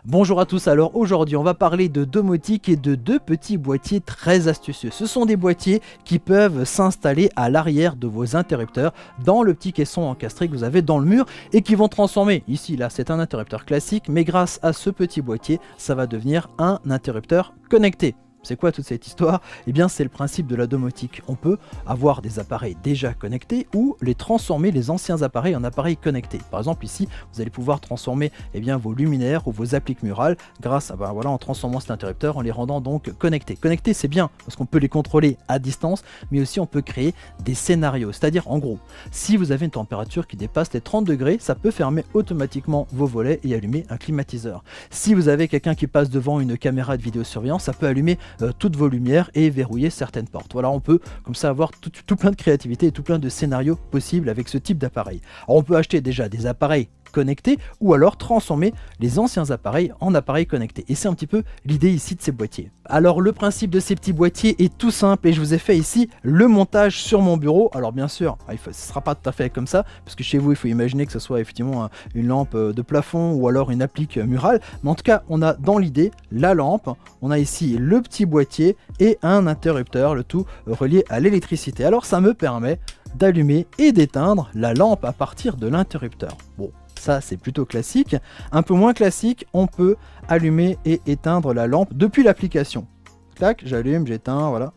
Bonjour à tous, alors aujourd'hui on va parler de domotique et de deux petits boîtiers très astucieux. Ce sont des boîtiers qui peuvent s'installer à l'arrière de vos interrupteurs dans le petit caisson encastré que vous avez dans le mur et qui vont transformer, ici là c'est un interrupteur classique, mais grâce à ce petit boîtier ça va devenir un interrupteur connecté. C'est quoi toute cette histoire? Eh bien c'est le principe de la domotique. On peut avoir des appareils déjà connectés ou les transformer, les anciens appareils, en appareils connectés. Par exemple ici, vous allez pouvoir transformer vos luminaires ou vos appliques murales grâce à, en transformant cet interrupteur, en les rendant donc connectés. Connectés c'est bien parce qu'on peut les contrôler à distance, mais aussi on peut créer des scénarios. C'est-à-dire en gros, si vous avez une température qui dépasse les 30 degrés, ça peut fermer automatiquement vos volets et allumer un climatiseur. Si vous avez quelqu'un qui passe devant une caméra de vidéosurveillance, ça peut allumer toutes vos lumières et verrouiller certaines portes. Voilà, on peut comme ça avoir tout plein de créativité et tout plein de scénarios possibles avec ce type d'appareil. Alors on peut acheter déjà des appareils connectés ou alors transformer les anciens appareils en appareils connectés. Et c'est un petit peu l'idée ici de ces boîtiers. Alors le principe de ces petits boîtiers est tout simple et je vous ai fait ici le montage sur mon bureau. Alors bien sûr, ce ne sera pas tout à fait comme ça parce que chez vous il faut imaginer que ce soit effectivement une lampe de plafond ou alors une applique murale. Mais en tout cas on a dans l'idée la lampe, on a ici le petit boîtier et un interrupteur, le tout relié à l'électricité. Alors ça me permet d'allumer et d'éteindre la lampe à partir de l'interrupteur. Bon, ça c'est plutôt classique. Un peu moins classique, on peut allumer et éteindre la lampe depuis l'application. Clac, j'allume, j'éteins, voilà.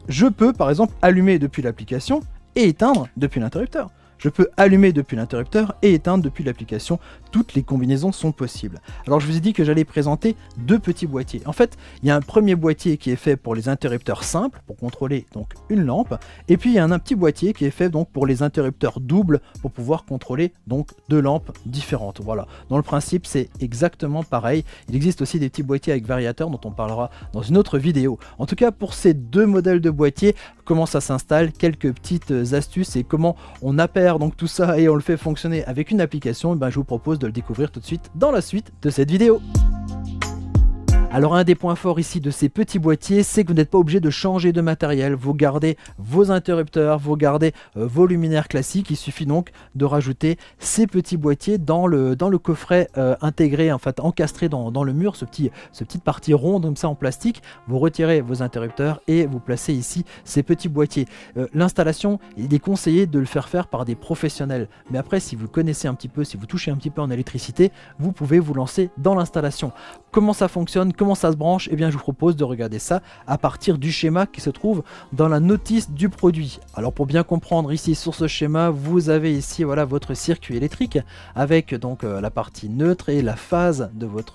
Je peux par exemple allumer depuis l'application et éteindre depuis l'interrupteur. Je peux allumer depuis l'interrupteur et éteindre depuis l'application. Toutes les combinaisons sont possibles. Alors je vous ai dit que j'allais présenter deux petits boîtiers. En fait, il y a un premier boîtier qui est fait pour les interrupteurs simples, pour contrôler donc une lampe. Et puis il y a un petit boîtier qui est fait donc pour les interrupteurs doubles, pour pouvoir contrôler donc deux lampes différentes. Voilà. Dans le principe, c'est exactement pareil. Il existe aussi des petits boîtiers avec variateurs dont on parlera dans une autre vidéo. En tout cas, pour ces deux modèles de boîtiers, comment ça s'installe, quelques petites astuces et comment on appelle donc tout ça et on le fait fonctionner avec une application, je vous propose de le découvrir tout de suite dans la suite de cette vidéo. Alors un des points forts ici de ces petits boîtiers, c'est que vous n'êtes pas obligé de changer de matériel. Vous gardez vos interrupteurs, vous gardez vos luminaires classiques. Il suffit donc de rajouter ces petits boîtiers dans le coffret intégré, en fait encastré dans le mur, cette petite partie ronde comme ça en plastique. Vous retirez vos interrupteurs et vous placez ici ces petits boîtiers. L'installation, il est conseillé de le faire par des professionnels. Mais après, si vous connaissez un petit peu, si vous touchez un petit peu en électricité, vous pouvez vous lancer dans l'installation. Comment ça fonctionne? Comment ça se branche? Eh bien je vous propose de regarder ça à partir du schéma qui se trouve dans la notice du produit. Alors pour bien comprendre ici sur ce schéma, vous avez ici voilà votre circuit électrique avec donc la partie neutre et la phase de votre